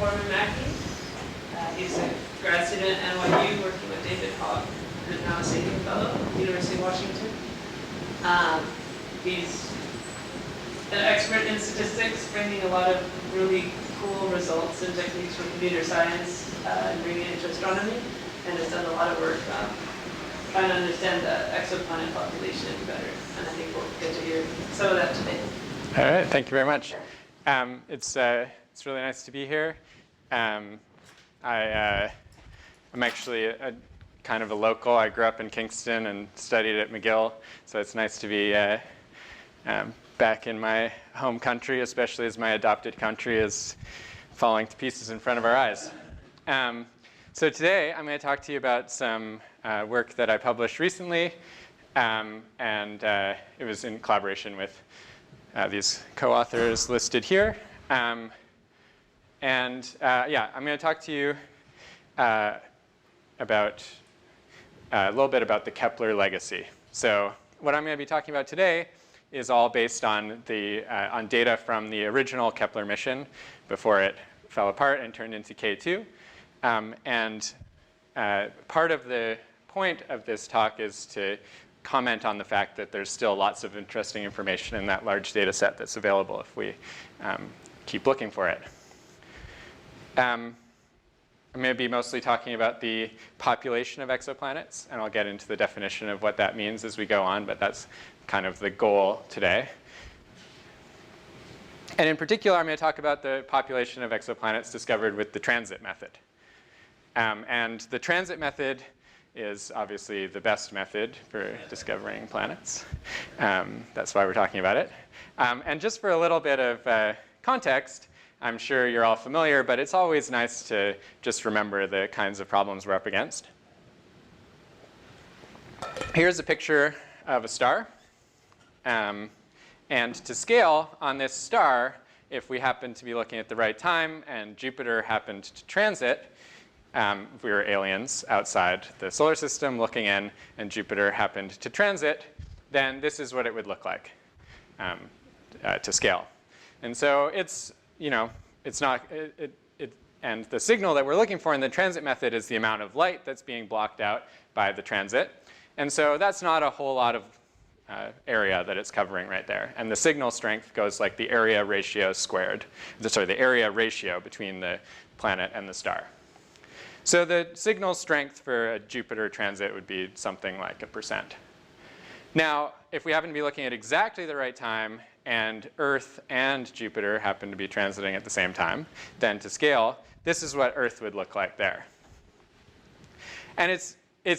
Foreman-Mackey. He's a grad student at NYU working with David Hogg, who's now a Senior Fellow at the University of Washington. He's an expert in statistics, bringing a lot of really cool results and techniques from computer science and bringing it into astronomy, and has done a lot of work trying to understand the exoplanet population better. And I think we'll get to hear some of that today. All right, thank you very much. It's really nice to be here. I'm actually kind of a local. I grew up in Kingston and studied at McGill, so it's nice to be back in my home country, especially as my adopted country is falling to pieces in front of our eyes. So today I'm going to talk to you about some work that I published recently, and it was in collaboration with these co-authors listed here. I'm going to talk to you about a little bit about the Kepler legacy. So what I'm going to be talking about today is all based on on data from the original Kepler mission before it fell apart and turned into K2. Part of the point of this talk is to comment on the fact that there's still lots of interesting information in that large data set that's available if we keep looking for it. I'm going to be mostly talking about the population of exoplanets, and I'll get into the definition of what that means as we go on, but that's kind of the goal today. And in particular, I'm going to talk about the population of exoplanets discovered with the transit method. And the transit method is obviously the best method for discovering planets. That's why we're talking about it. And just for a little bit of context, I'm sure you're all familiar, but it's always nice to just remember the kinds of problems we're up against. Here's a picture of a star. And to scale on this star, if we happen to be looking at the right time and Jupiter happened to transit, if we were aliens outside the solar system looking in and Jupiter happened to transit, then this is what it would look like to scale. And so and the signal that we're looking for in the transit method is the amount of light that's being blocked out by the transit. And so that's not a whole lot of area that it's covering right there. And the signal strength goes like the area ratio squared. The area ratio between the planet and the star. So the signal strength for a Jupiter transit would be something like 1%. Now, if we happen to be looking at exactly the right time and Earth and Jupiter happen to be transiting at the same time, then to scale, this is what Earth would look like there. And it's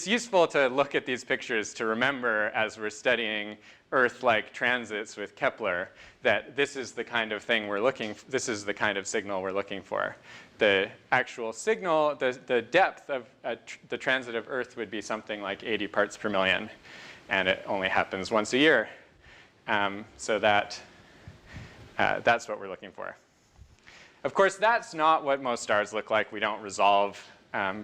useful to look at these pictures to remember as we're studying Earth-like transits with Kepler that this is the kind of thing this is the kind of signal we're looking for. The actual signal, the depth of the transit of Earth would be something like 80 parts per million, and it only happens once a year. So that's what we're looking for. Of course, that's not what most stars look like. We don't resolve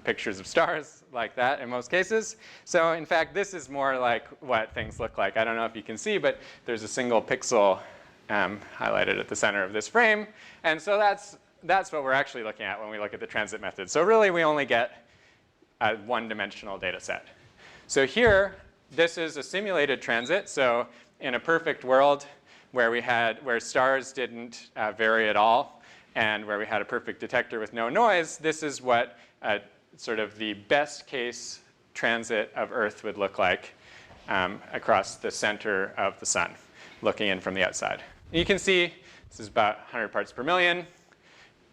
pictures of stars like that in most cases. So in fact, this is more like what things look like. I don't know if you can see, but there's a single pixel highlighted at the center of this frame. And so that's what we're actually looking at when we look at the transit method. So really, we only get a one-dimensional data set. So here, this is a simulated transit. So in a perfect world where stars didn't vary at all and where we had a perfect detector with no noise, this is what sort of the best case transit of Earth would look like across the center of the sun, looking in from the outside. And you can see this is about 100 parts per million,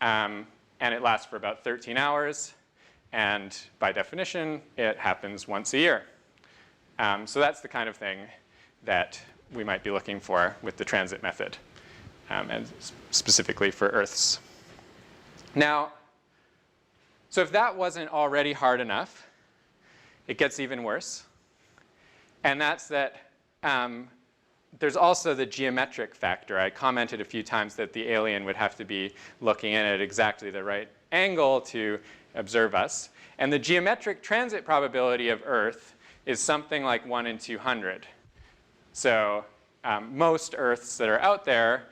and it lasts for about 13 hours. And by definition, it happens once a year. So that's the kind of thing that we might be looking for with the transit method, and specifically for Earth's. Now, so if that wasn't already hard enough, it gets even worse. And that's that there's also the geometric factor. I commented a few times that the alien would have to be looking in at exactly the right angle to observe us. And the geometric transit probability of Earth is something like 1 in 200. So most Earths that are out there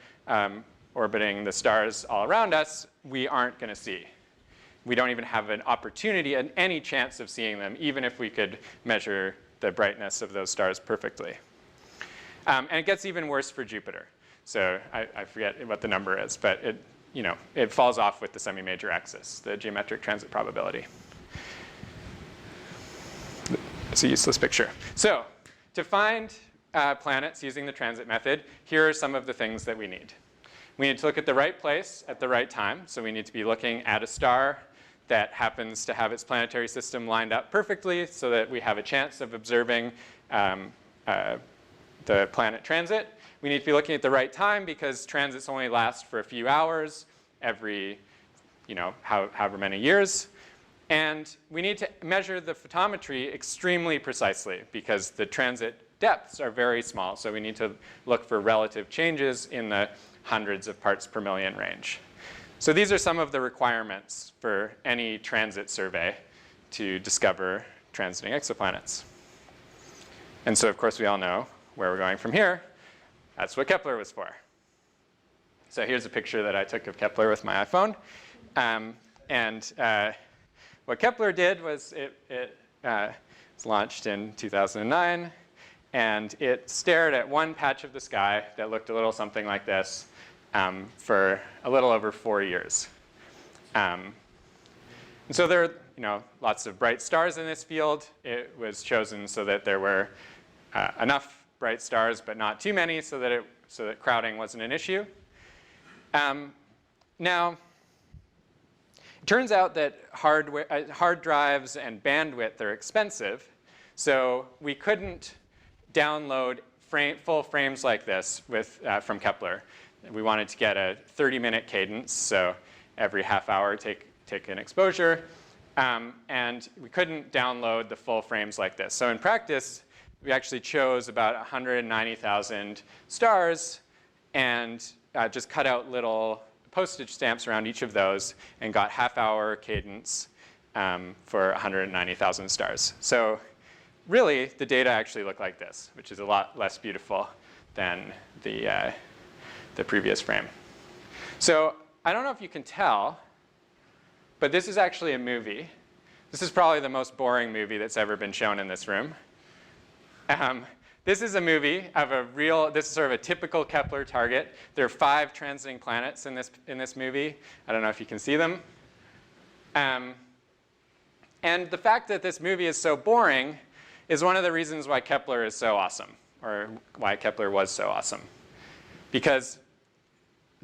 orbiting the stars all around us, we aren't going to see. We don't even have an opportunity and any chance of seeing them, even if we could measure the brightness of those stars perfectly. And it gets even worse for Jupiter. So I forget what the number is, but it falls off with the semi-major axis, the geometric transit probability. It's a useless picture. So to find planets using the transit method, here are some of the things that we need. We need to look at the right place at the right time. So we need to be looking at a star that happens to have its planetary system lined up perfectly so that we have a chance of observing the planet transit. We need to be looking at the right time because transits only last for a few hours every, however many years. And we need to measure the photometry extremely precisely because the transit depths are very small. So we need to look for relative changes in the hundreds of parts per million range. So these are some of the requirements for any transit survey to discover transiting exoplanets. And so, of course, we all know where we're going from here. That's what Kepler was for. So here's a picture that I took of Kepler with my iPhone. What Kepler did was it was launched in 2009. And it stared at one patch of the sky that looked a little something like this for a little over 4 years. And so there are lots of bright stars in this field. It was chosen so that there were enough bright stars, but not too many, so that crowding wasn't an issue. Now, it turns out that hard drives and bandwidth are expensive, so we couldn't download full frames like this from Kepler. We wanted to get a 30-minute cadence, so every half hour take an exposure. And we couldn't download the full frames like this. So in practice, we actually chose about 190,000 stars and just cut out little postage stamps around each of those and got half-hour cadence for 190,000 stars. So really, the data actually look like this, which is a lot less beautiful than the previous frame. So I don't know if you can tell, but this is actually a movie. This is probably the most boring movie that's ever been shown in this room. This is a movie of this is sort of a typical Kepler target. There are 5 transiting planets in this movie. I don't know if you can see them. And the fact that this movie is so boring is one of the reasons why Kepler is so awesome, or why Kepler was so awesome. Because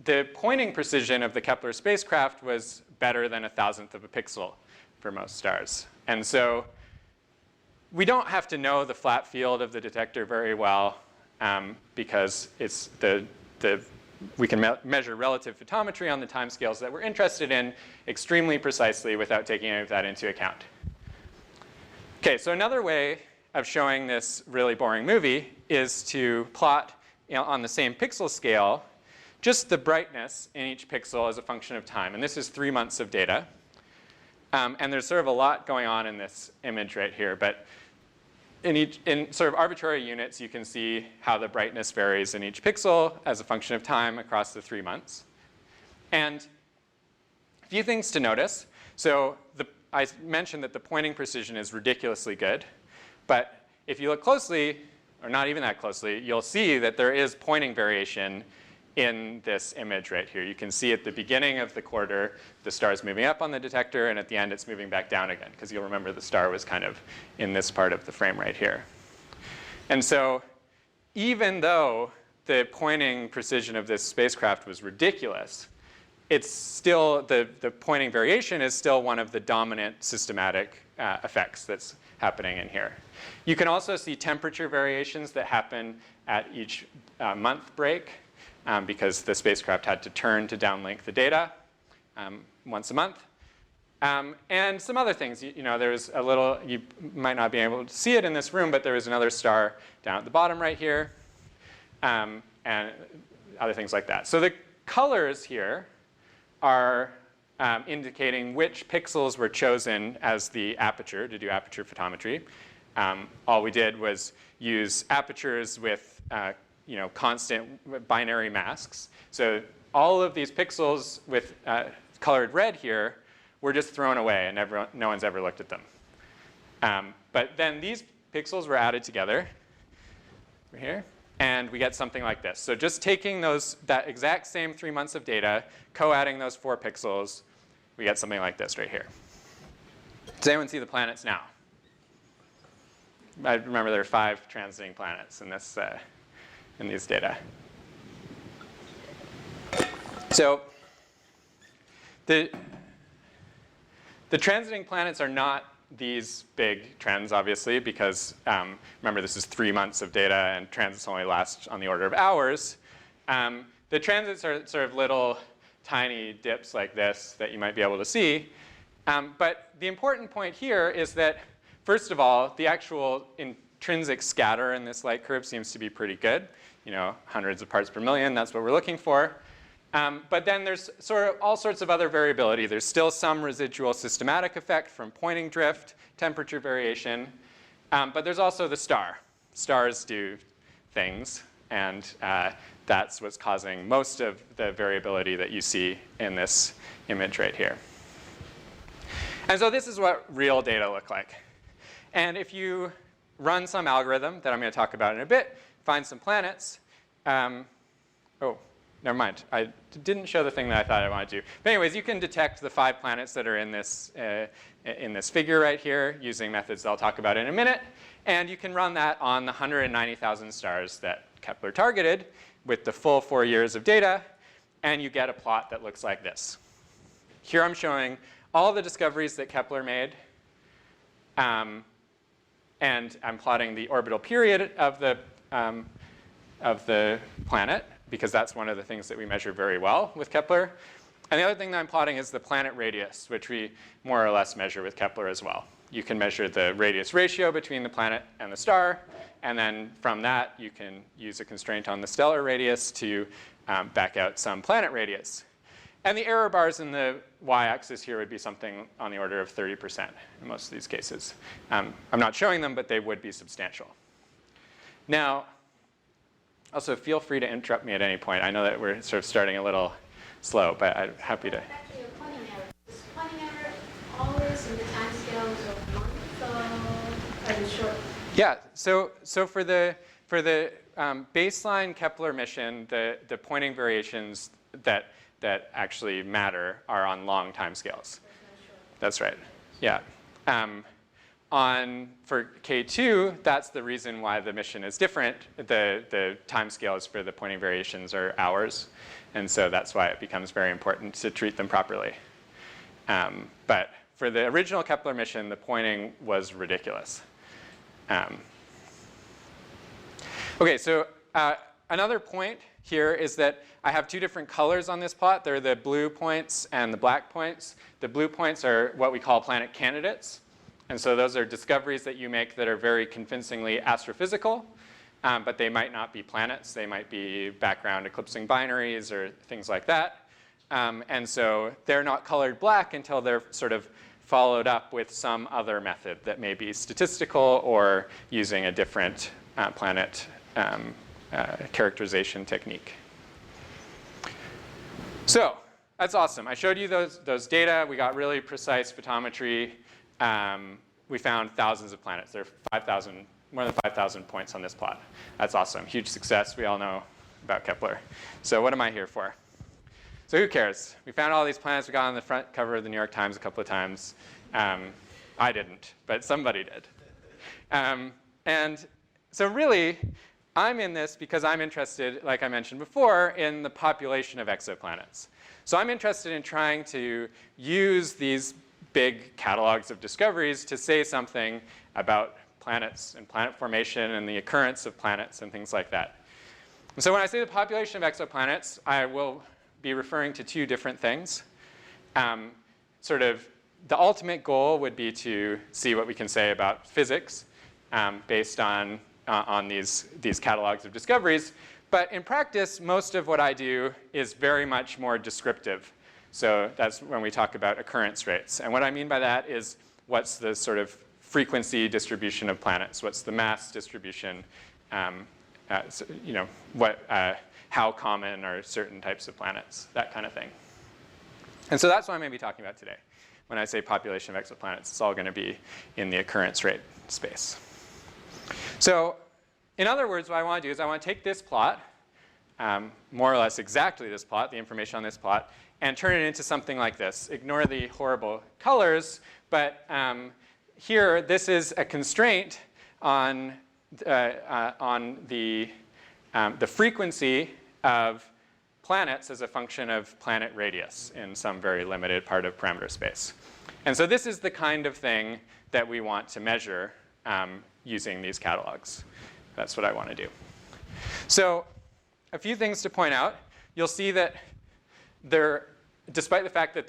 the pointing precision of the Kepler spacecraft was better than 1,000th of a pixel for most stars. And so we don't have to know the flat field of the detector very well because it's we can measure relative photometry on the timescales that we're interested in extremely precisely without taking any of that into account. OK, so another way of showing this really boring movie is to plot on the same pixel scale just the brightness in each pixel as a function of time. And this is 3 months of data. And there's sort of a lot going on in this image right here. But in sort of arbitrary units, you can see how the brightness varies in each pixel as a function of time across the 3 months. And a few things to notice. So I mentioned that the pointing precision is ridiculously good. But if you look closely, or not even that closely, you'll see that there is pointing variation in this image right here. You can see at the beginning of the quarter, the star is moving up on the detector, and at the end, it's moving back down again, because you'll remember the star was kind of in this part of the frame right here. And so even though the pointing precision of this spacecraft was ridiculous, it's still, the pointing variation is still one of the dominant systematic effects that's happening in here. You can also see temperature variations that happen at each month break. Because the spacecraft had to turn to downlink the data once a month. And some other things. There's a little, you might not be able to see it in this room, but there was another star down at the bottom right here, and other things like that. So the colors here are indicating which pixels were chosen as the aperture to do aperture photometry. All we did was use apertures with constant binary masks. So all of these pixels with colored red here were just thrown away, and no one's ever looked at them. But then these pixels were added together over here, and we get something like this. So just taking that exact same 3 months of data, co-adding those 4 pixels, we get something like this right here. Does anyone see the planets now? I remember there are 5 transiting planets in these data. So the transiting planets are not these big trends, obviously, because remember, this is 3 months of data, and transits only last on the order of hours. The transits are sort of little tiny dips like this that you might be able to see. But the important point here is that, first of all, the actual intrinsic scatter in this light curve seems to be pretty good. Hundreds of parts per million, that's what we're looking for. But then there's sort of all sorts of other variability. There's still some residual systematic effect from Poynting drift, temperature variation. But there's also the star. Stars do things, and that's what's causing most of the variability that you see in this image right here. And so this is what real data look like. And if you run some algorithm that I'm going to talk about in a bit, find some planets. Oh, never mind. I didn't show the thing that I thought I wanted to do. But anyways, you can detect the 5 planets that are in this figure right here using methods that I'll talk about in a minute. And you can run that on the 190,000 stars that Kepler targeted with the full 4 years of data. And you get a plot that looks like this. Here I'm showing all the discoveries that Kepler made. And I'm plotting the orbital period of the planet, because that's one of the things that we measure very well with Kepler. And the other thing that I'm plotting is the planet radius, which we more or less measure with Kepler as well. You can measure the radius ratio between the planet and the star. And then from that, you can use a constraint on the stellar radius to back out some planet radius. And the error bars in the y-axis here would be something on the order of 30% in most of these cases. I'm not showing them, but they would be substantial. Now, also feel free to interrupt me at any point. I know that we're sort of starting a little slow, but I'm happy to. Back to your Poynting error. Is Poynting error always in the time scales of months, or are they short? Yeah. So for the baseline Kepler mission, the Poynting variations that actually matter are on long time scales. That's right. Yeah. For K2, that's the reason why the mission is different. The time scales for the Poynting variations are hours. And so that's why it becomes very important to treat them properly. But for the original Kepler mission, the Poynting was ridiculous. OK, so another point here is that I have 2 different colors on this plot. They're the blue points and the black points. The blue points are what we call planet candidates. And so those are discoveries that you make that are very convincingly astrophysical, but they might not be planets. They might be background eclipsing binaries or things like that. And so they're not colored black until they're sort of followed up with some other method that may be statistical or using a different planet characterization technique. So that's awesome. I showed you those data. We got really precise photometry. We found thousands of planets. There are more than 5,000 points on this plot. That's awesome. Huge success. We all know about Kepler. So what am I here for? So who cares? We found all these planets. We got on the front cover of the New York Times a couple of times. I didn't, but somebody did. And so really, I'm in this because I'm interested, like I mentioned before, in the population of exoplanets. So I'm interested in trying to use these big catalogs of discoveries to say something about planets and planet formation and the occurrence of planets and things like that. And so when I say the population of exoplanets, I will be referring to 2 different things. Sort of the ultimate goal would be to see what we can say about physics based on these catalogs of discoveries. But in practice, most of what I do is very much more descriptive. So that's when we talk about occurrence rates. And what I mean by that is what's the sort of frequency distribution of planets? What's the mass distribution? How how common are certain types of planets, that kind of thing. And so that's what I'm going to be talking about today. When I say population of exoplanets, it's all going to be in the occurrence rate space. So in other words, what I want to do is I want to take this plot, more or less exactly this plot, the information on this plot, and turn it into something like this. Ignore the horrible colors, but here, this is a constraint on the frequency of planets as a function of planet radius in some very limited part of parameter space. And so this is the kind of thing that we want to measure using these catalogs. That's what I want to do. So a few things to point out. You'll see that despite the fact that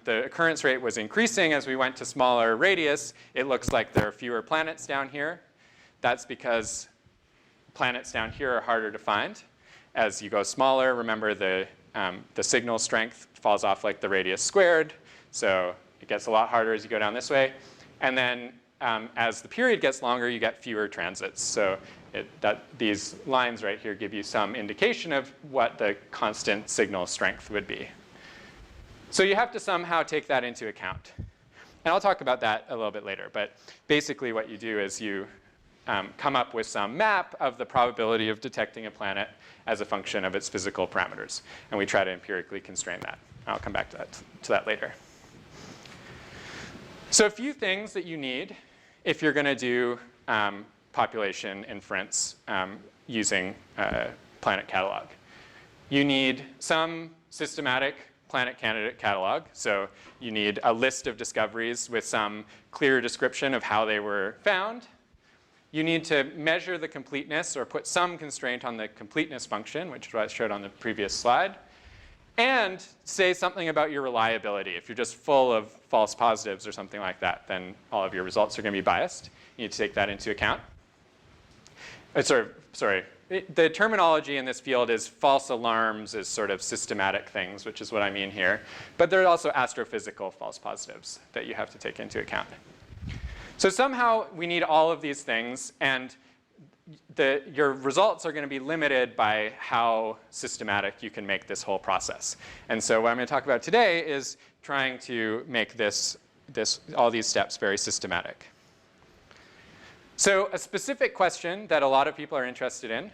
the occurrence rate was increasing as we went to smaller radius, it looks like there are fewer planets down here. That's because planets down here are harder to find. As you go smaller, remember the signal strength falls off like the radius squared. So it gets a lot harder as you go down this way. And then as the period gets longer, you get fewer transits. So these lines right here give you some indication of what the constant signal strength would be. So you have to somehow take that into account. And I'll talk about that a little bit later. But basically what you do is you come up with some map of the probability of detecting a planet as a function of its physical parameters. And we try to empirically constrain that. I'll come back to that later. So a few things that you need if you're going to do population inference using planet catalog. You need some systematic planet candidate catalog. So you need a list of discoveries with some clear description of how they were found. You need to measure the completeness or put some constraint on the completeness function, which is what I showed on the previous slide. And say something about your reliability. If you're just full of false positives or something like that, then all of your results are going to be biased. You need to take that into account. The terminology in this field is false alarms is sort of systematic things, which is what I mean here. But there are also astrophysical false positives that you have to take into account. So somehow we need all of these things, and your results are going to be limited by how systematic you can make this whole process. And so what I'm going to talk about today is trying to make all these steps very systematic. So a specific question that a lot of people are interested in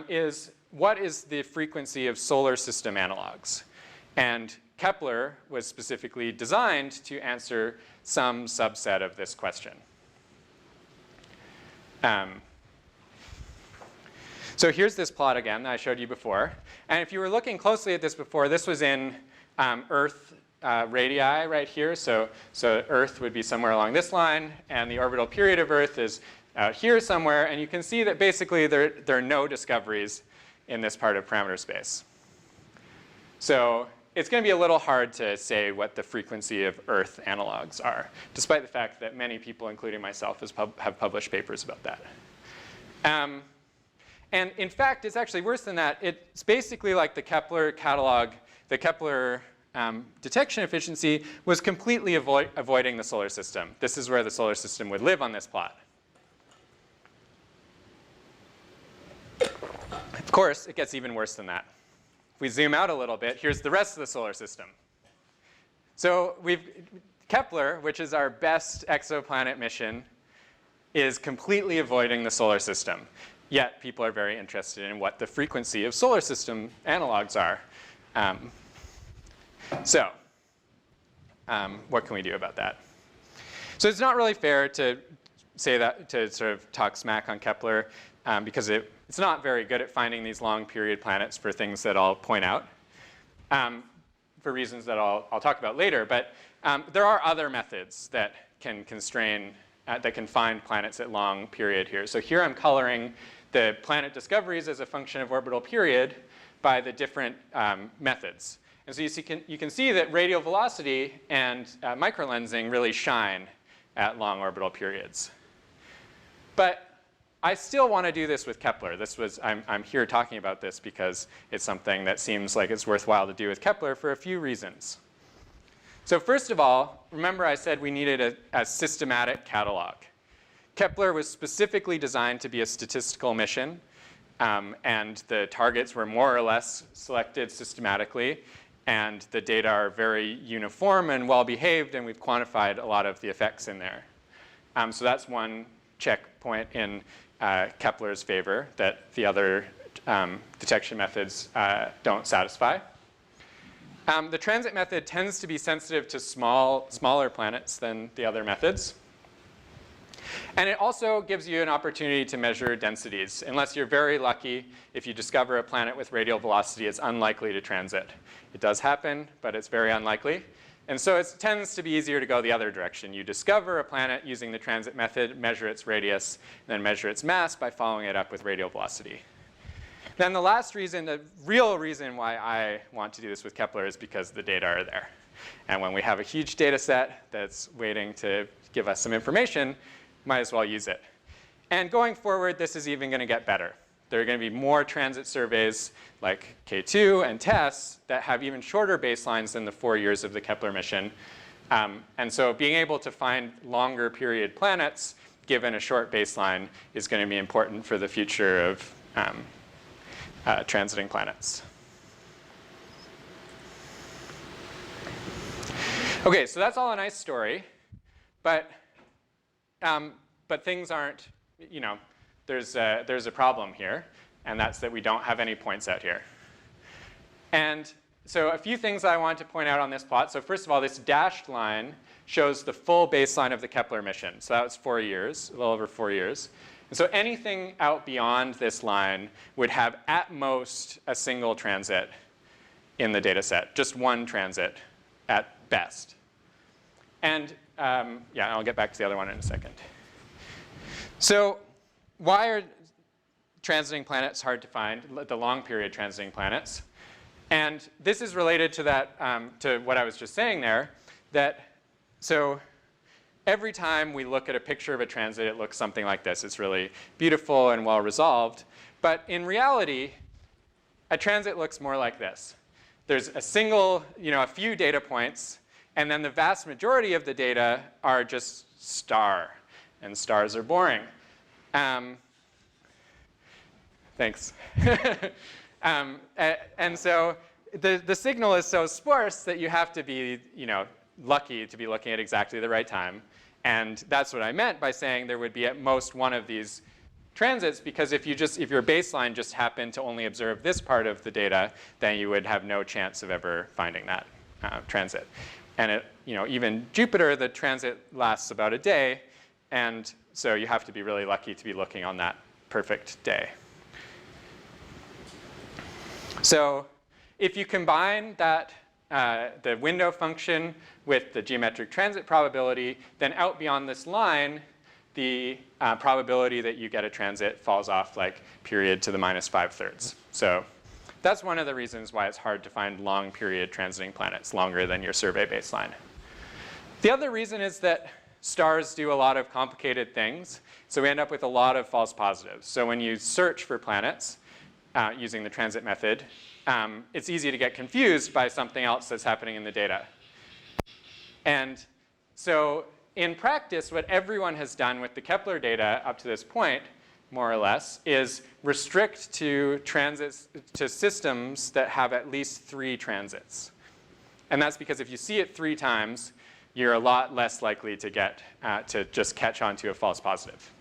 is what is the frequency of solar system analogs? And Kepler was specifically designed to answer some subset of this question. So here's this plot again that I showed you before. And if you were looking closely at this before, this was in Earth radii right here. So Earth would be somewhere along this line, and the orbital period of Earth is out here somewhere. And you can see that basically there are no discoveries in this part of parameter space. So it's going to be a little hard to say what the frequency of Earth analogs are, despite the fact that many people, including myself, have published papers about that. And in fact, it's actually worse than that. It's basically like the Kepler catalog, the Kepler detection efficiency was completely avoiding the solar system. This is where the solar system would live on this plot. Of course, it gets even worse than that. If we zoom out a little bit, here's the rest of the solar system. So Kepler, which is our best exoplanet mission, is completely avoiding the solar system. Yet people are very interested in what the frequency of solar system analogs are. What can we do about that? So it's not really fair to say that, to sort of talk smack on Kepler, because it's not very good at finding these long period planets for things that I'll point out, for reasons that I'll talk about later. But there are other methods that can constrain, that can find planets at long period here. So here I'm coloring the planet discoveries as a function of orbital period by the different methods. And so you can see that radial velocity and microlensing really shine at long orbital periods. But I still want to do this with Kepler. I'm here talking about this because it's something that seems like it's worthwhile to do with Kepler for a few reasons. So first of all, remember I said we needed a systematic catalog. Kepler was specifically designed to be a statistical mission. And the targets were more or less selected systematically. And the data are very uniform and well-behaved, and we've quantified a lot of the effects in there. So that's one checkpoint in Kepler's favor that the other detection methods don't satisfy. The transit method tends to be sensitive to smaller planets than the other methods. And it also gives you an opportunity to measure densities. Unless you're very lucky, if you discover a planet with radial velocity, it's unlikely to transit. It does happen, but it's very unlikely. And so it tends to be easier to go the other direction. You discover a planet using the transit method, measure its radius, and then measure its mass by following it up with radial velocity. Then the last reason, the real reason why I want to do this with Kepler is because the data are there. And when we have a huge data set that's waiting to give us some information, might as well use it. And going forward, this is even going to get better. There are going to be more transit surveys like K2 and TESS that have even shorter baselines than the 4 years of the Kepler mission. And so being able to find longer period planets given a short baseline is going to be important for the future of transiting planets. OK, so that's all a nice story. But things aren't, there's a problem here, and that's that we don't have any points out here. And so a few things I want to point out on this plot. So first of all, this dashed line shows the full baseline of the Kepler mission. So that was 4 years, a little over 4 years. And so anything out beyond this line would have at most a single transit in the data set, just one transit at best. And yeah, I'll get back to the other one in a second. So why are transiting planets hard to find, the long period transiting planets? And this is related to that, to what I was just saying there, that so every time we look at a picture of a transit, it looks something like this. It's really beautiful and well resolved. But in reality, a transit looks more like this. There's a single, a few data points, and then the vast majority of the data are just star. And stars are boring. Thanks. And so the signal is so sparse that you have to be lucky to be looking at exactly the right time. And that's what I meant by saying there would be at most one of these transits, because if your baseline just happened to only observe this part of the data, then you would have no chance of ever finding that transit. And even Jupiter, the transit lasts about a day. And so you have to be really lucky to be looking on that perfect day. So if you combine that, the window function with the geometric transit probability, then out beyond this line, the probability that you get a transit falls off like period to the -5/3. So that's one of the reasons why it's hard to find long period transiting planets, longer than your survey baseline. The other reason is that stars do a lot of complicated things, so we end up with a lot of false positives. So when you search for planets using the transit method, it's easy to get confused by something else that's happening in the data. And so in practice, what everyone has done with the Kepler data up to this point, more or less, is restrict to transits to systems that have at least 3 transits. And that's because if you see it 3 times, you're a lot less likely to get to just catch on to a false positive.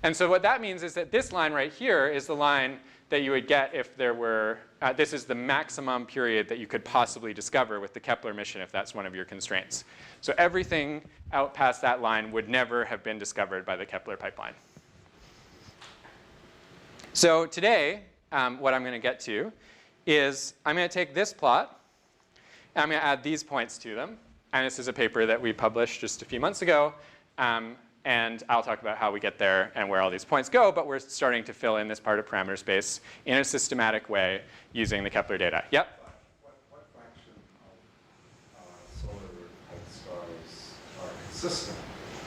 And so what that means is that this line right here is the line that you would get if there were, this is the maximum period that you could possibly discover with the Kepler mission if that's one of your constraints. So everything out past that line would never have been discovered by the Kepler pipeline. So today, what I'm going to get to is I'm going to take this plot, and I'm going to add these points to them. And this is a paper that we published just a few months ago. And I'll talk about how we get there and where all these points go. But we're starting to fill in this part of parameter space in a systematic way using the Kepler data. Yep? What fraction of solar-type stars are consistent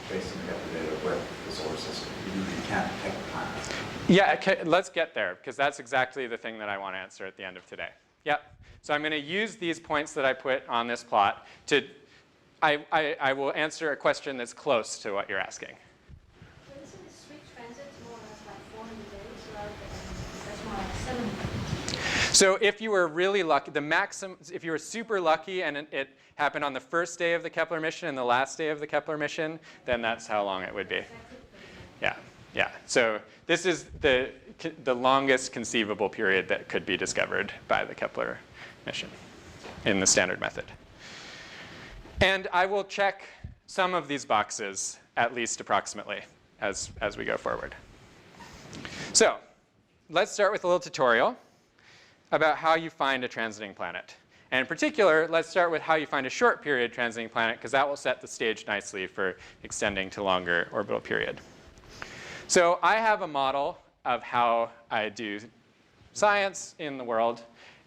based on the Kepler data with the solar system? You can't pick planets. Yeah, okay, let's get there, because that's exactly the thing that I want to answer at the end of today. Yep. So I'm going to use these points that I put on this plot to I will answer a question that's close to what you're asking. So isn't the street transit more or less like 400 days rather than So if you were really lucky, if you were super lucky and it happened on the first day of the Kepler mission and the last day of the Kepler mission, then that's how long it would be. Yeah, yeah. So this is the longest conceivable period that could be discovered by the Kepler mission in the standard method. And I will check some of these boxes, at least approximately, as we go forward. So let's start with a little tutorial about how you find a transiting planet. And in particular, let's start with how you find a short period transiting planet, because that will set the stage nicely for extending to longer orbital period. So I have a model of how I do science in the world.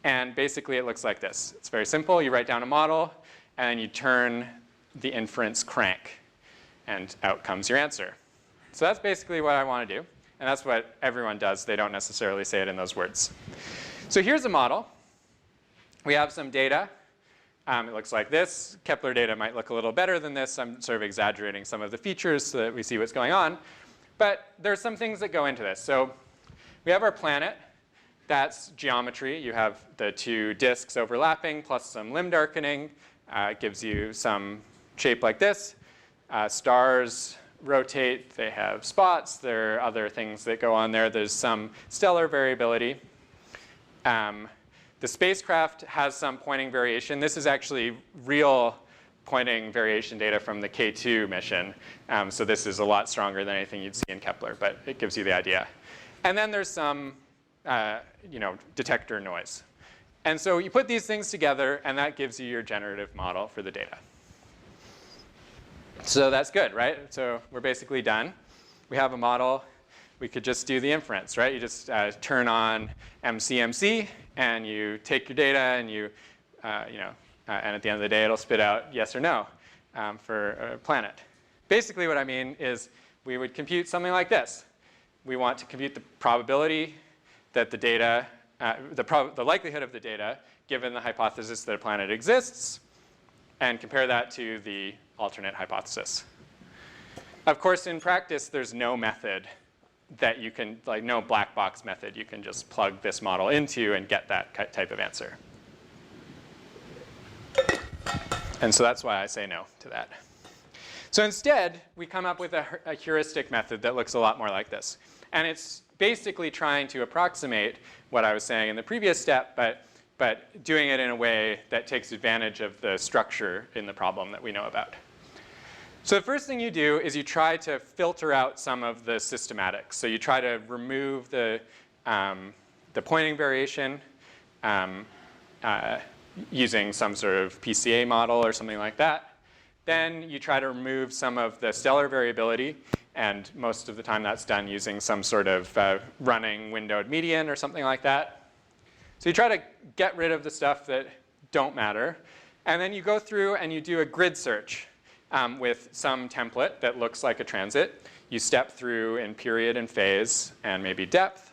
And basically, it looks like this. It's very simple. You write down a model, and you turn the inference crank. And out comes your answer. So that's basically what I want to do. And that's what everyone does. They don't necessarily say it in those words. So here's a model. We have some data. It looks like this. Kepler data might look a little better than this. I'm sort of exaggerating some of the features so that we see what's going on. But there's some things that go into this. So we have our planet. That's geometry. You have the two disks overlapping plus some limb darkening. It gives you some shape like this. Stars rotate. They have spots. There are other things that go on there. There's some stellar variability. The spacecraft has some pointing variation. This is actually real pointing variation data from the K2 mission. So this is a lot stronger than anything you'd see in Kepler, but it gives you the idea. And then there's some detector noise. And so you put these things together, and that gives you your generative model for the data. So that's good, right? So we're basically done. We have a model. We could just do the inference, right? You just turn on MCMC, and you take your data, and and at the end of the day, it'll spit out yes or no for a planet. Basically, what I mean is we would compute something like this. We want to compute the probability that the data, the likelihood of the data, given the hypothesis that a planet exists, and compare that to the alternate hypothesis. Of course, in practice, there's no method that you can, like no black box method you can just plug this model into and get that type of answer. And so that's why I say no to that. So instead, we come up with a heuristic method that looks a lot more like this. And it's basically trying to approximate what I was saying in the previous step, but doing it in a way that takes advantage of the structure in the problem that we know about. So the first thing you do is you try to filter out some of the systematics. So you try to remove the pointing variation using some sort of PCA model or something like that. Then you try to remove some of the stellar variability. And most of the time, that's done using some sort of running windowed median or something like that. So you try to get rid of the stuff that don't matter. And then you go through and you do a grid search with some template that looks like a transit. You step through in period and phase and maybe depth.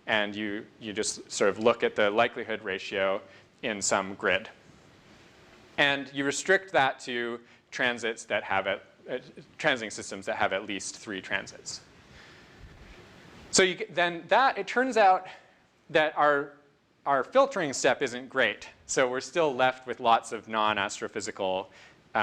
And you just sort of look at the likelihood ratio in some grid. And you restrict that to transits that have transiting systems that have at least 3 transits. So it turns out that our filtering step isn't great. So we're still left with lots of non-astrophysical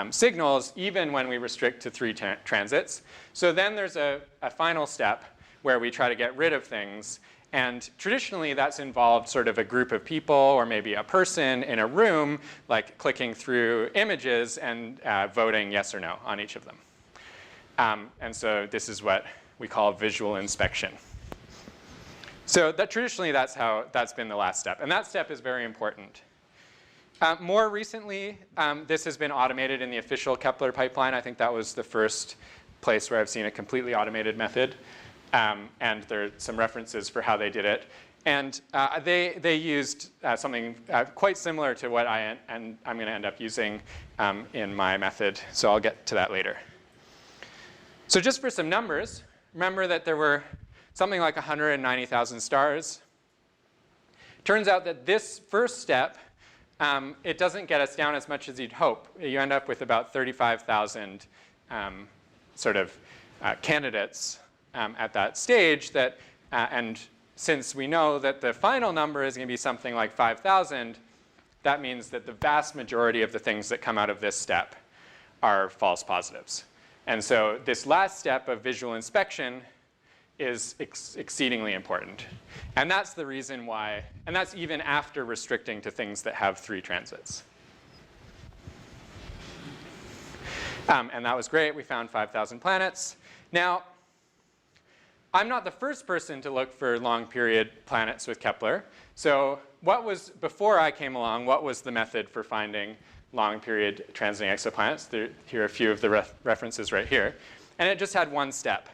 signals, even when we restrict to 3 transits. So then there's a final step where we try to get rid of things. And traditionally, that's involved sort of a group of people or maybe a person in a room, like clicking through images and voting yes or no on each of them. And so this is what we call visual inspection. So traditionally, that's been the last step. And that step is very important. More recently, this has been automated in the official Kepler pipeline. I think that was the first place where I've seen a completely automated method. And there are some references for how they did it. And they used something quite similar to what I'm going to end up using in my method. So I'll get to that later. So just for some numbers, remember that there were something like 190,000 stars. Turns out that this first step, it doesn't get us down as much as you'd hope. You end up with about 35,000 sort of candidates at that stage and since we know that the final number is going to be something like 5,000, that means that the vast majority of the things that come out of this step are false positives. And so this last step of visual inspection is exceedingly important. And that's the reason why, and that's even after restricting to things that have 3 transits. And that was great. We found 5,000 planets. Now, I'm not the first person to look for long period planets with Kepler. So what was, before I came along, what was the method for finding long period transiting exoplanets? Here are a few of the references right here. And it just had one step.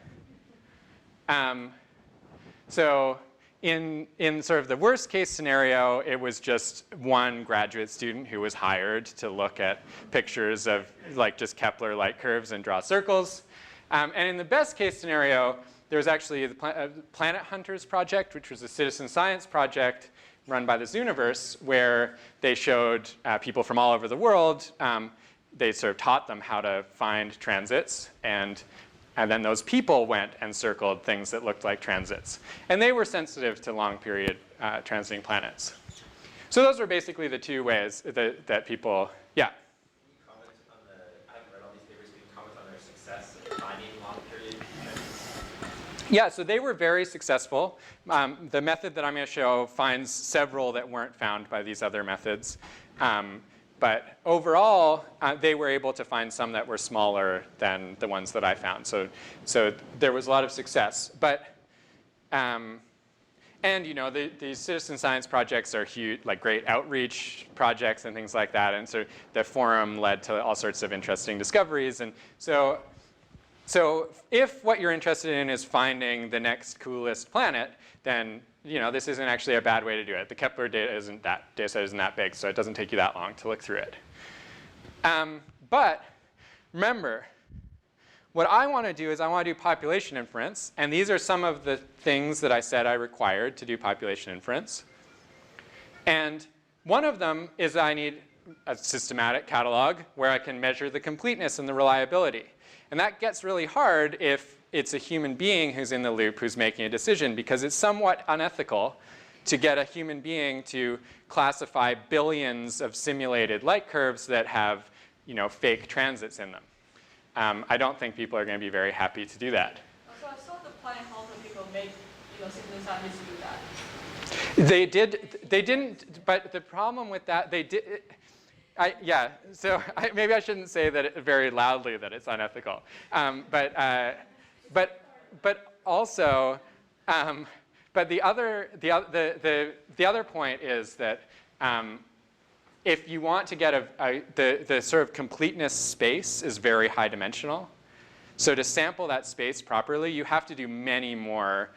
So in sort of the worst case scenario, it was just one graduate student who was hired to look at pictures of like just Kepler light curves and draw circles. And in the best case scenario, there was actually the Planet Hunters project, which was a citizen science project run by the Zooniverse, where they showed people from all over the world. They sort of taught them how to find transits, and then those people went and circled things that looked like transits. And they were sensitive to long period transiting planets. So those were basically the 2 ways that people, yeah? Can you comment on I haven't read all these papers, can you comment on their success in finding long period transits? Yeah, so they were very successful. The method that I'm going to show finds several that weren't found by these other methods. But overall, they were able to find some that were smaller than the ones that I found. So there was a lot of success. But, and you know, these citizen science projects are huge, like great outreach projects and things like that. And so the forum led to all sorts of interesting discoveries. And so if what you're interested in is finding the next coolest planet, then you know, this isn't actually a bad way to do it. The Kepler data set isn't that big, so it doesn't take you that long to look through it. But remember, what I want to do is I want to do population inference. And these are some of the things that I said I required to do population inference. And one of them is I need a systematic catalog where I can measure the completeness and the reliability. And that gets really hard if it's a human being who's in the loop who's making a decision, because it's somewhat unethical to get a human being to classify billions of simulated light curves that have, you know, fake transits in them. I don't think people are going to be very happy to do that. So I saw the Planet Hunter people make, you know, citizen scientists do that. They didn't, but the problem with that, they did, yeah, so maybe I shouldn't say that very loudly that it's unethical. But also, but the other point is that if you want to get the sort of completeness space is very high dimensional. So to sample that space properly, you have to do many more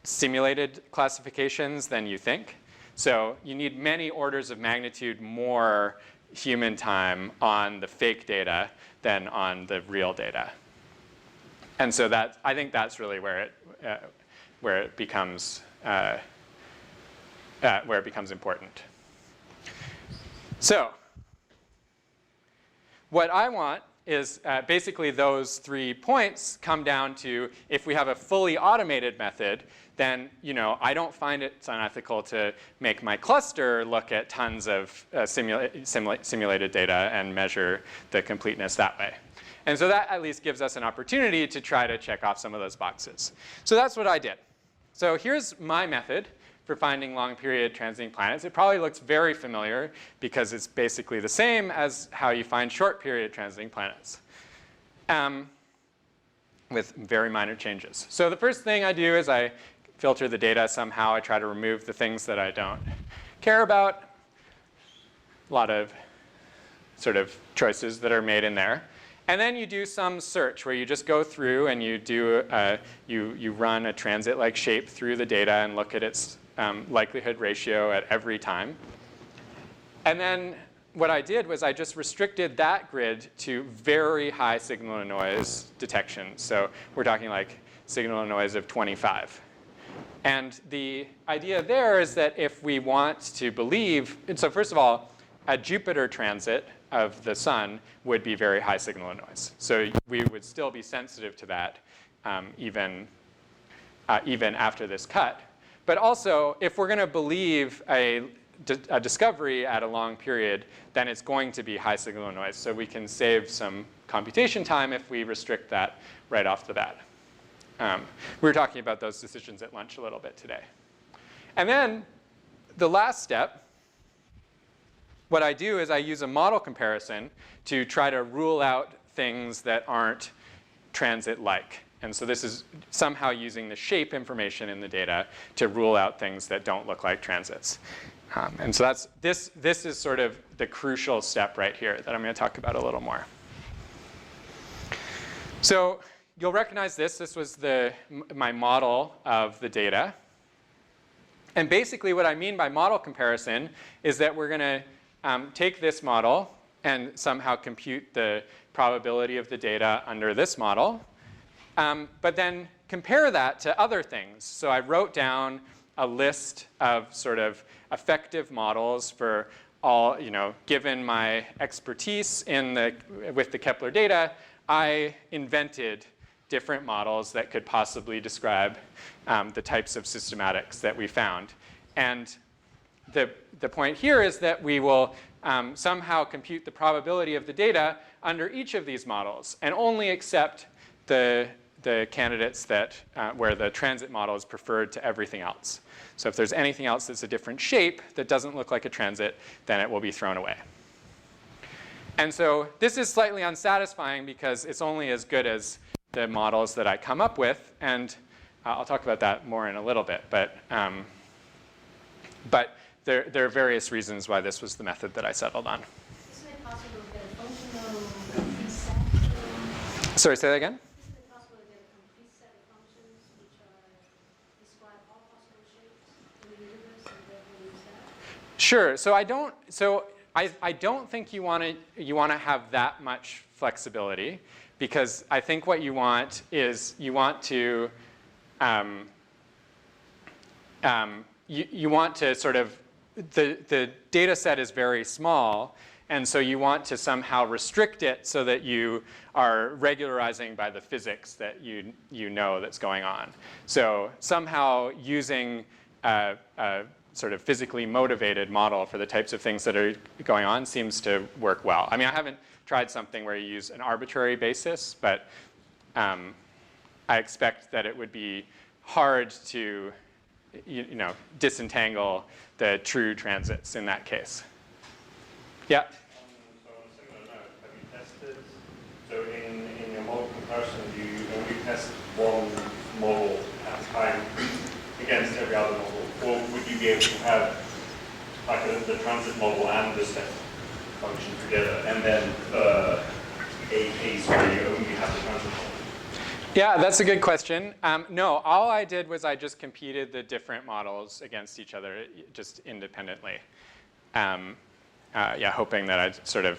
simulated classifications than you think. So you need many orders of magnitude more human time on the fake data than on the real data. And so I think that's really where it becomes important. So what I want is basically those 3 points come down to, if we have a fully automated method, then you know I don't find it's unethical to make my cluster look at tons of simulated data and measure the completeness that way. And so that at least gives us an opportunity to try to check off some of those boxes. So that's what I did. So here's my method for finding long period transiting planets. It probably looks very familiar because it's basically the same as how you find short period transiting planets, with very minor changes. So the first thing I do is I filter the data somehow. I try to remove the things that I don't care about. A lot of sort of choices that are made in there. And then you do some search where you just go through and you do you run a transit-like shape through the data and look at its likelihood ratio at every time. And then what I did was I just restricted that grid to very high signal to noise detection. So we're talking like signal to noise of 25. And the idea there is that if we want to believe, and so first of all, a Jupiter transit of the sun would be very high signal to noise. So we would still be sensitive to that even after this cut. But also, if we're going to believe a discovery at a long period, then it's going to be high signal noise. So we can save some computation time if we restrict that right off the bat. We were talking about those decisions at lunch a little bit today. And then the last step, what I do is I use a model comparison to try to rule out things that aren't transit-like. And so this is somehow using the shape information in the data to rule out things that don't look like transits. And so this is sort of the crucial step right here that I'm going to talk about a little more. So you'll recognize this. This was my model of the data. And basically what I mean by model comparison is that we're going to take this model and somehow compute the probability of the data under this model, but then compare that to other things. So I wrote down a list of sort of effective models for all, given my expertise with the Kepler data, I invented different models that could possibly describe the types of systematics that we found. And the point here is that we will somehow compute the probability of the data under each of these models and only accept the candidates where the transit model is preferred to everything else. So if there's anything else that's a different shape that doesn't look like a transit, then it will be thrown away. And so this is slightly unsatisfying because it's only as good as the models that I come up with. And I'll talk about that more in a little bit. But there are various reasons why this was the method that I settled on. Isn't it possible to get a functional complete set? Sorry, say that again? Isn't it possible to get a complete set of functions which describe all possible shapes in the universe and therefore use that? Sure. So I don't think you want to have that much flexibility, because I think what you want is you want to sort of the data set is very small, and so you want to somehow restrict it so that you are regularizing by the physics that you know that's going on. So somehow using a sort of physically motivated model for the types of things that are going on seems to work well. I mean, I haven't tried something where you use an arbitrary basis, but I expect that it would be hard to disentangle the true transits in that case. Yeah? So on a similar note, have you tested, so in your model comparison, do you only test one model at a time against every other model? Or would you be able to have like the transit model and the step function together, and then a case where you only have the transit model? Yeah, that's a good question. No, all I did was I just competed the different models against each other just independently. Hoping that I'd sort of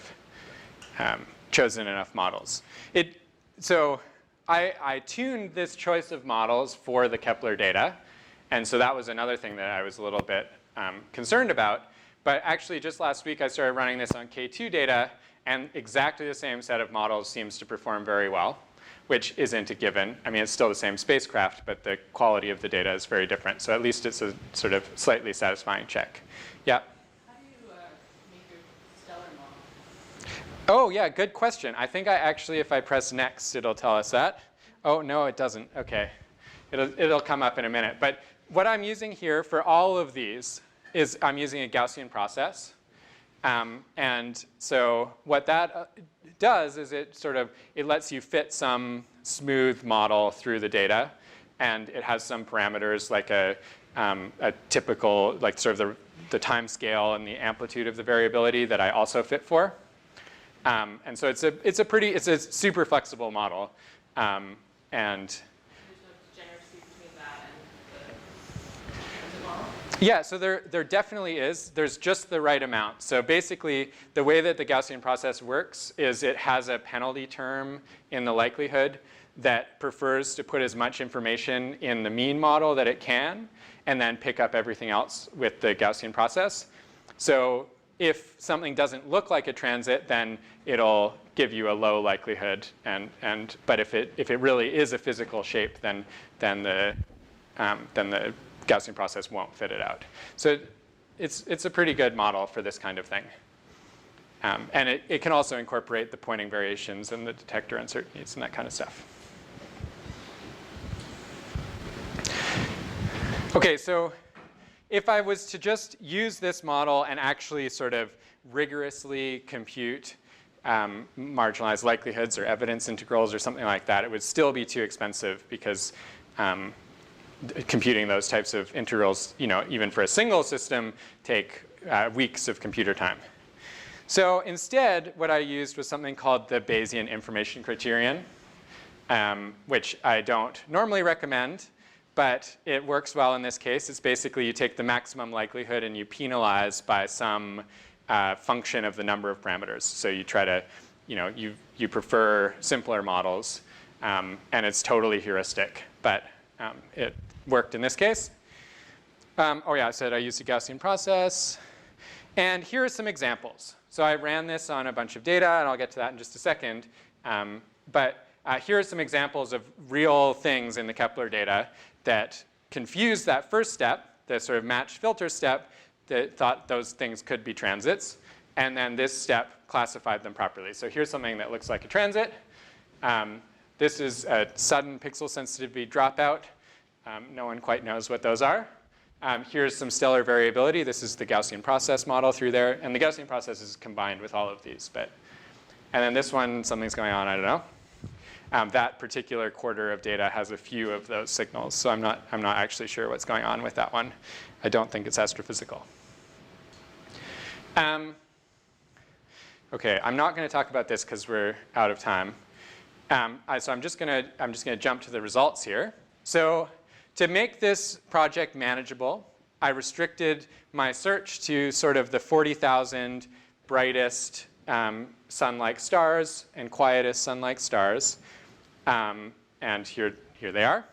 chosen enough models. So I tuned this choice of models for the Kepler data. And so that was another thing that I was a little bit concerned about. But actually, just last week, I started running this on K2 data. And exactly the same set of models seems to perform very well, which isn't a given. I mean, it's still the same spacecraft, but the quality of the data is very different. So at least it's a sort of slightly satisfying check. Yeah? How do you make your stellar model? Oh, yeah, good question. I think if I press next, it'll tell us that. Oh, no, it doesn't. OK. It'll come up in a minute. But what I'm using here for all of these is I'm using a Gaussian process. And so what that does is it lets you fit some smooth model through the data. And it has some parameters like a typical, like sort of the time scale and the amplitude of the variability that I also fit for. And so it's a super flexible model. And There's no degeneracy between that and the transit model? yeah, so there definitely is. There's just the right amount. So basically, the way that the Gaussian process works is it has a penalty term in the likelihood that prefers to put as much information in the mean model that it can, and then pick up everything else with the Gaussian process. So if something doesn't look like a transit, then it'll give you a low likelihood. But if it really is a physical shape, then the Gaussian process won't fit it out. So it's a pretty good model for this kind of thing. And it can also incorporate the pointing variations and the detector uncertainties and that kind of stuff. Okay, so if I was to just use this model and actually sort of rigorously compute marginalized likelihoods or evidence integrals or something like that, it would still be too expensive because computing those types of integrals, even for a single system, take weeks of computer time. So instead, what I used was something called the Bayesian information criterion, which I don't normally recommend, but it works well in this case. It's basically you take the maximum likelihood and you penalize by some function of the number of parameters. So you try to, you prefer simpler models, and it's totally heuristic, but it worked in this case. Oh yeah, I said I used a Gaussian process. And here are some examples. So I ran this on a bunch of data, and I'll get to that in just a second. But here are some examples of real things in the Kepler data that confused that first step, the sort of match filter step, that thought those things could be transits. And then this step classified them properly. So here's something that looks like a transit. This is a sudden pixel sensitivity dropout. No one quite knows what those are. Here's some stellar variability. This is the Gaussian process model through there. And the Gaussian process is combined with all of these. And then this one, something's going on, I don't know. That particular quarter of data has a few of those signals. So I'm not actually sure what's going on with that one. I don't think it's astrophysical. OK, I'm not going to talk about this because we're out of time. So I'm just going to jump to the results here. So to make this project manageable, I restricted my search to sort of the 40,000 brightest sun-like stars and quietest sun-like stars. And here they are.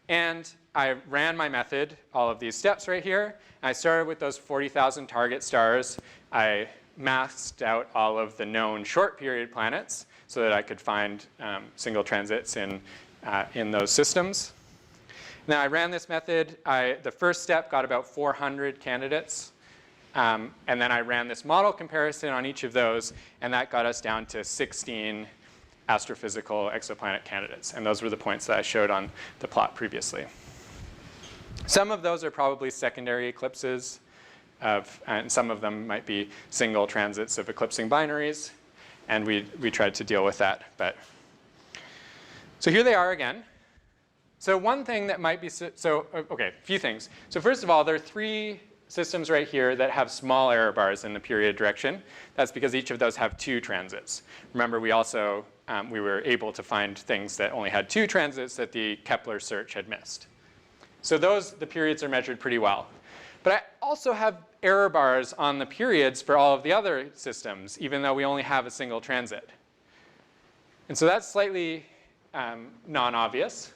And I ran my method, all of these steps right here. I started with those 40,000 target stars. I masked out all of the known short period planets so that I could find single transits in those systems. Now I ran this method. The first step got about 400 candidates. And then I ran this model comparison on each of those. And that got us down to 16 astrophysical exoplanet candidates. And those were the points that I showed on the plot previously. Some of those are probably secondary eclipses, and some of them might be single transits of eclipsing binaries. And we tried to deal with that. So here they are again. So one thing that might be, OK, a few things. So first of all, there are 3 systems right here that have small error bars in the period direction. That's because each of those have 2 transits. Remember, we also, we were able to find things that only had 2 transits that the Kepler search had missed. So the periods are measured pretty well. But I also have error bars on the periods for all of the other systems, even though we only have a single transit. And so that's slightly non-obvious.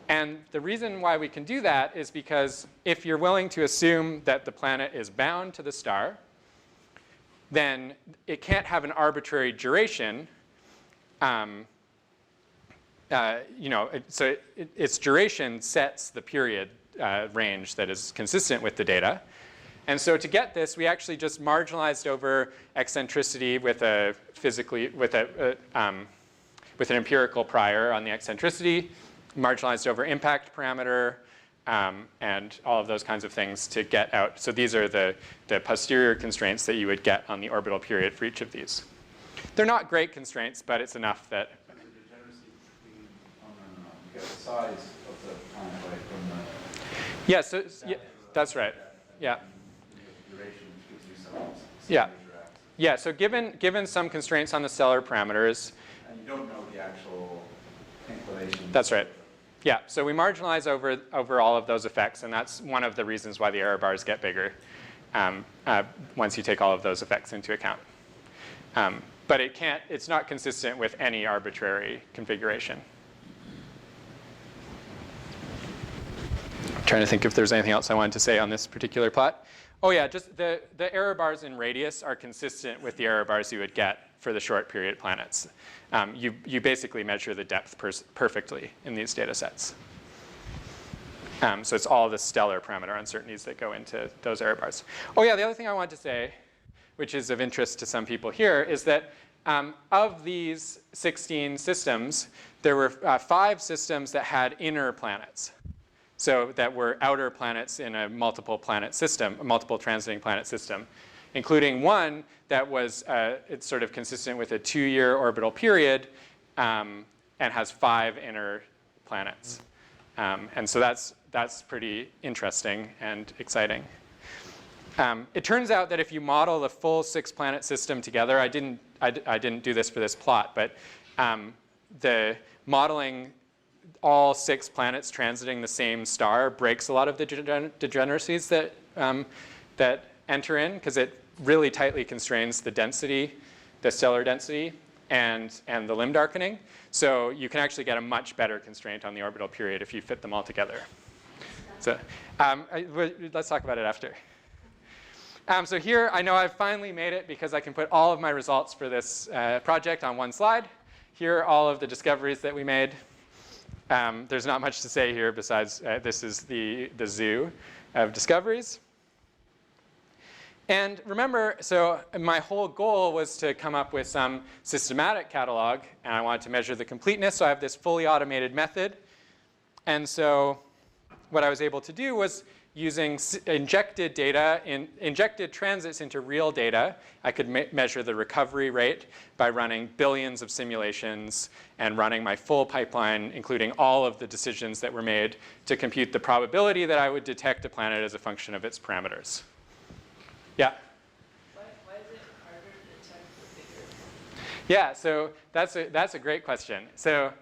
And the reason why we can do that is because if you're willing to assume that the planet is bound to the star, then it can't have an arbitrary duration. So its duration sets the period range that is consistent with the data. And so to get this, we actually just marginalized over eccentricity with an empirical prior on the eccentricity, marginalized over impact parameter, and all of those kinds of things to get out. So these are the posterior constraints that you would get on the orbital period for each of these. They're not great constraints, but it's enough that. The degeneracy between, you get the size of the planet right from the. Yeah, so yeah, that's right. Yeah. The duration gives you some Yeah. major axis. Yeah. So given some constraints on the stellar parameters. And you don't know the actual inclination. That's right. Yeah, so we marginalize over all of those effects, and that's one of the reasons why the error bars get bigger once you take all of those effects into account. But it's not consistent with any arbitrary configuration. I'm trying to think if there's anything else I wanted to say on this particular plot. Oh yeah, just the error bars in radius are consistent with the error bars you would get for the short period planets. You basically measure the depth perfectly in these data sets. So it's all the stellar parameter uncertainties that go into those error bars. Oh yeah, the other thing I wanted to say, which is of interest to some people here, is that of these 16 systems, there were 5 systems that had inner planets. So that were outer planets in a multiple planet system, a multiple transiting planet system, including one that was it's sort of consistent with a 2-year orbital period and has 5 inner planets. And so that's pretty interesting and exciting. It turns out that if you model the full 6-planet system together, I didn't do this for this plot, but the modeling all 6 planets transiting the same star breaks a lot of the degeneracies that, that enter in, because it really tightly constrains the density, the stellar density, and the limb darkening. So you can actually get a much better constraint on the orbital period if you fit them all together. So let's talk about it after. So here, I know I've finally made it because I can put all of my results for this project on one slide. Here are all of the discoveries that we made. There's not much to say here besides this is the zoo of discoveries. And remember, so my whole goal was to come up with some systematic catalog, and I wanted to measure the completeness, so I have this fully automated method. And so what I was able to do was using injected data, injected transits into real data, I could measure the recovery rate by running billions of simulations and running my full pipeline, including all of the decisions that were made to compute the probability that I would detect a planet as a function of its parameters. Yeah? Why is it harder to detect the bigger? Yeah, so that's a great question. So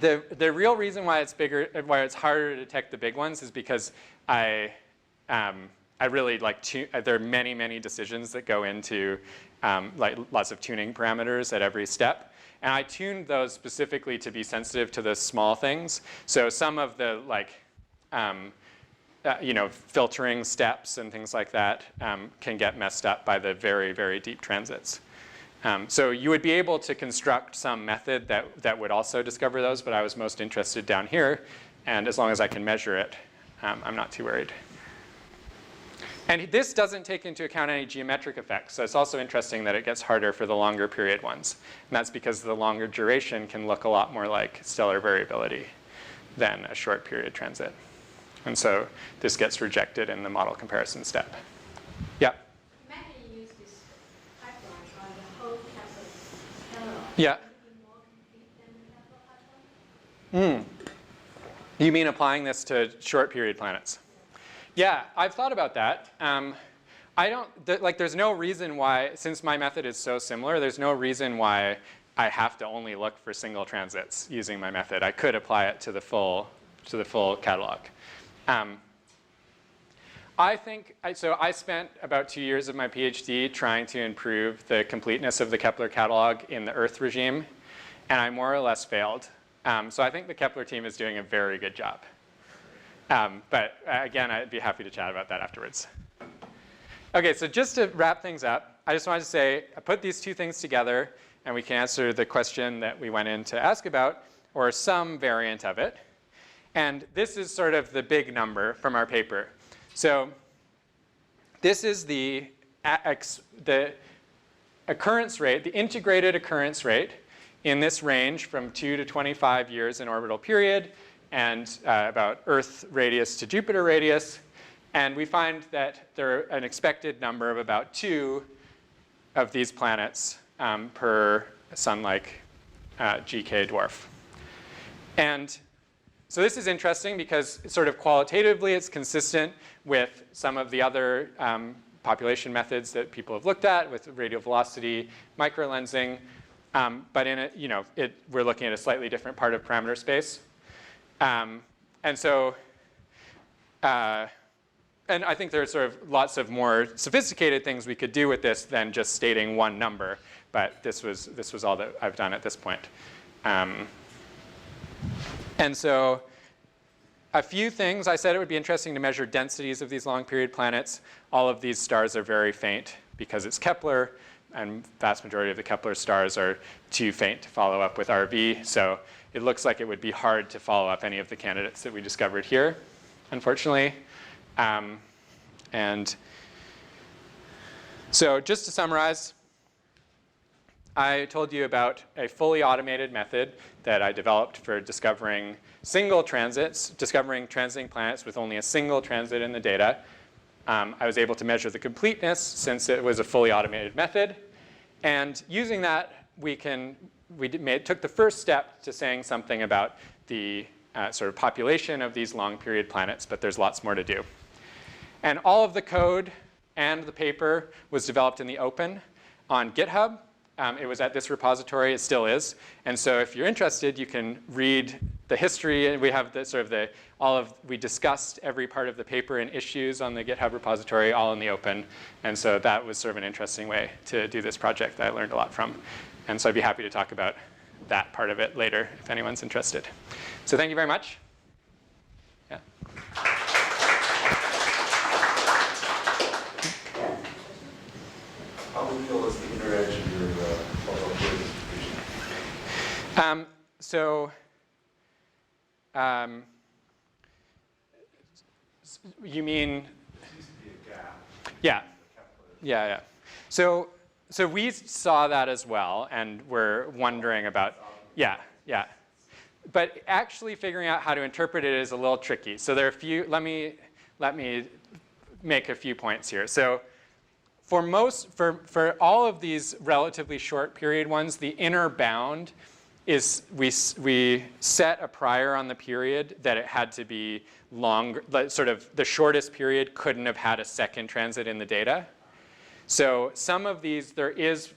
the real reason why it's bigger, why it's harder to detect the big ones is because I really like there are many decisions that go into like lots of tuning parameters at every step, and I tuned those specifically to be sensitive to the small things. So some of the like filtering steps and things like that can get messed up by the very deep transits. So you would be able to construct some method that would also discover those, but I was most interested down here. And as long as I can measure it, I'm not too worried. And this doesn't take into account any geometric effects. So it's also interesting that it gets harder for the longer period ones. And that's because the longer duration can look a lot more like stellar variability than a short period transit. And so this gets rejected in the model comparison step. Yeah? Imagine you use this pipeline on the whole Kepler catalog. Yeah. Would it be more complete than the Kepler pipeline? You mean applying this to short period planets? Yeah, I've thought about that. There's no reason why, since my method is so similar, there's no reason why I have to only look for single transits using my method. I could apply it to the full catalog. I spent about 2 years of my PhD trying to improve the completeness of the Kepler catalog in the Earth regime, and I more or less failed. So I think the Kepler team is doing a very good job. But again, I'd be happy to chat about that afterwards. Okay, so just to wrap things up, I just wanted to say I put these two things together, and we can answer the question that we went in to ask about, or some variant of it. And this is sort of the big number from our paper. So this is the occurrence rate, the integrated occurrence rate in this range from 2 to 25 years in orbital period, and about Earth radius to Jupiter radius. And we find that there are an expected number of about 2 of these planets per sun-like GK dwarf. And so this is interesting because sort of qualitatively it's consistent with some of the other population methods that people have looked at with radial velocity microlensing. But in it, we're looking at a slightly different part of parameter space. And I think there's sort of lots of more sophisticated things we could do with this than just stating one number. But this was all that I've done at this point. And so a few things. I said it would be interesting to measure densities of these long period planets. All of these stars are very faint because it's Kepler, and vast majority of the Kepler stars are too faint to follow up with RV. So it looks like it would be hard to follow up any of the candidates that we discovered here, unfortunately. And so just to summarize, I told you about a fully automated method that I developed for discovering single transits, discovering transiting planets with only a single transit in the data. I was able to measure the completeness since it was a fully automated method. And using that, we took the first step to saying something about the sort of population of these long period planets, but there's lots more to do. And all of the code and the paper was developed in the open on GitHub. It was at this repository, it still is. And so if you're interested, you can read the history. And we have we discussed every part of the paper and issues on the GitHub repository, all in the open. And so that was sort of an interesting way to do this project that I learned a lot from. And so I'd be happy to talk about that part of it later if anyone's interested. So thank you very much. Yeah. How real is the inner edge of your Longperiod distribution? You mean? There seems to be a gap. Yeah. Yeah. So we saw that as well, and we're wondering about, yeah. But actually figuring out how to interpret it is a little tricky. So there are a few, let me make a few points here. So for all of these relatively short period ones, the inner bound is we set a prior on the period that it had to be longer, sort of the shortest period couldn't have had a second transit in the data. So some of these, there is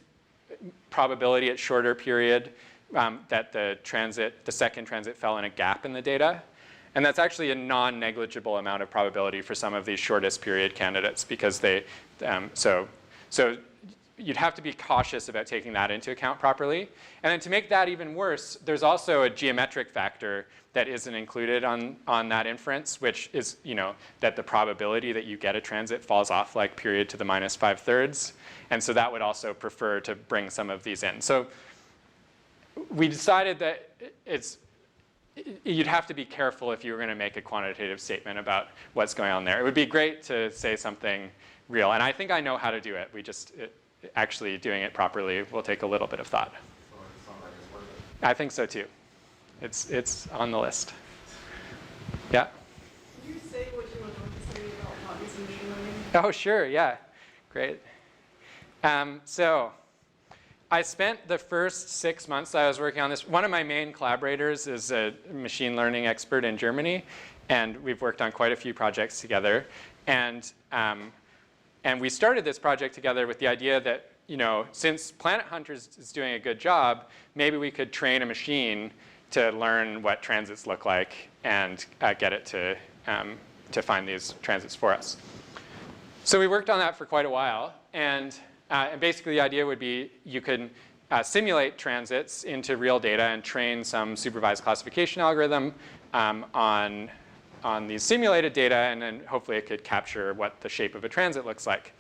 probability at shorter period that the second transit fell in a gap in the data. And that's actually a non-negligible amount of probability for some of these shortest period candidates because so you'd have to be cautious about taking that into account properly. And then to make that even worse, there's also a geometric factor that isn't included on that inference, which is that the probability that you get a transit falls off like period to the -5/3. And so that would also prefer to bring some of these in. So we decided that you'd have to be careful if you were going to make a quantitative statement about what's going on there. It would be great to say something real. And I think I know how to do it. Actually doing it properly will take a little bit of thought. So it sounds like it's worth it. I think so too. It's on the list. Yeah? Can you say what you were going to say about hobbies and machine learning? Oh, sure. Yeah. Great. So I spent the first 6 months I was working on this. One of my main collaborators is a machine learning expert in Germany, and we've worked on quite a few projects together. And we started this project together with the idea that, since Planet Hunters is doing a good job, maybe we could train a machine to learn what transits look like and get it to find these transits for us. So we worked on that for quite a while. And basically the idea would be you could simulate transits into real data and train some supervised classification algorithm on these simulated data, and then hopefully it could capture what the shape of a transit looks like.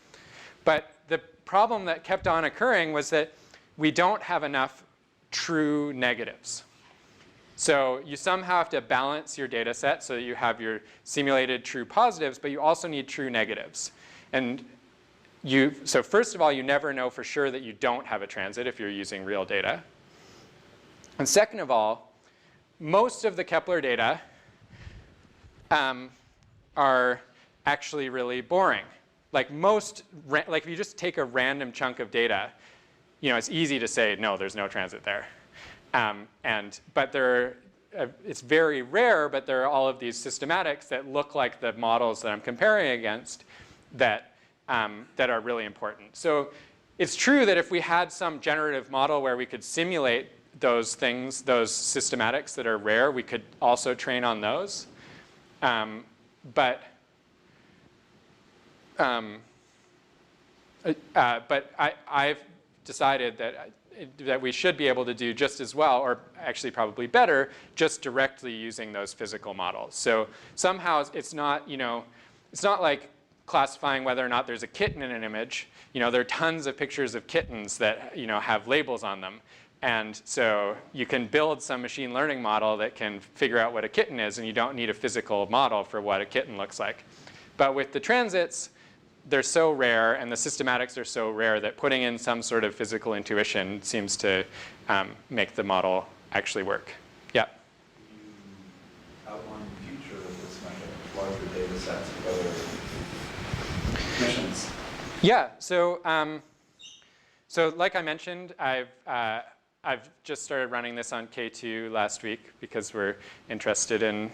But the problem that kept on occurring was that we don't have enough true negatives. So you somehow have to balance your data set so that you have your simulated true positives, but you also need true negatives. And so first of all, you never know for sure that you don't have a transit if you're using real data. And second of all, most of the Kepler data are actually really boring. Like if you just take a random chunk of data, it's easy to say, no, there's no transit there. But it's very rare, but there are all of these systematics that look like the models that I'm comparing against that are really important. So it's true that if we had some generative model where we could simulate those things, those systematics that are rare, we could also train on those. But I've decided that we should be able to do just as well, or actually probably better, just directly using those physical models. So somehow it's not like classifying whether or not there's a kitten in an image. There are tons of pictures of kittens that have labels on them. And so you can build some machine learning model that can figure out what a kitten is, and you don't need a physical model for what a kitten looks like. But with the transits, they're so rare, and the systematics are so rare that putting in some sort of physical intuition seems to make the model actually work. Yeah? You outline the future of this method, larger data sets of other missions. Yeah, so like I mentioned, I've just started running this on K2 last week because we're interested in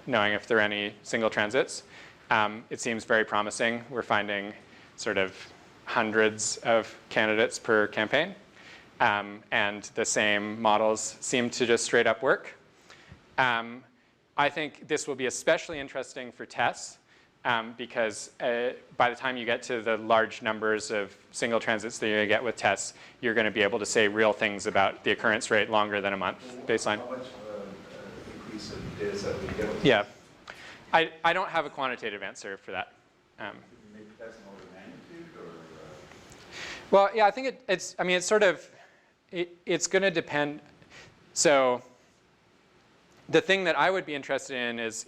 knowing if there are any single transits. It seems very promising. We're finding sort of hundreds of candidates per campaign. And the same models seem to just straight up work. I think this will be especially interesting for TESS because by the time you get to the large numbers of single transits that you're going to get with TESS, you're going to be able to say real things about the occurrence rate longer than a month baseline. How much increase of data set would you get with Yeah. I don't have a quantitative answer for that. Maybe that's an order of magnitude, or? Well, yeah, I think it's sort of, it's going to depend. So the thing that I would be interested in is,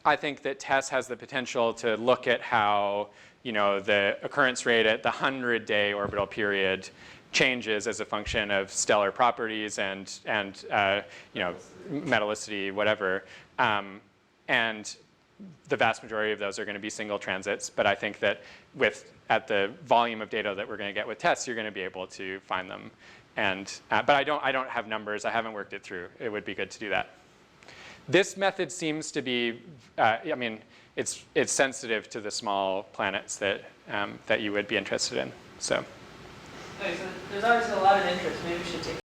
I think that TESS has the potential to look at how, the occurrence rate at the 100-day orbital period changes as a function of stellar properties and metallicity, whatever. And the vast majority of those are going to be single transits. But I think that at the volume of data that we're going to get with TESS, you're going to be able to find them. And but I don't have numbers. I haven't worked it through. It would be good to do that. This method seems to be, it's sensitive to the small planets that you would be interested in. So. Okay, so there's obviously a lot of interest. Maybe we should take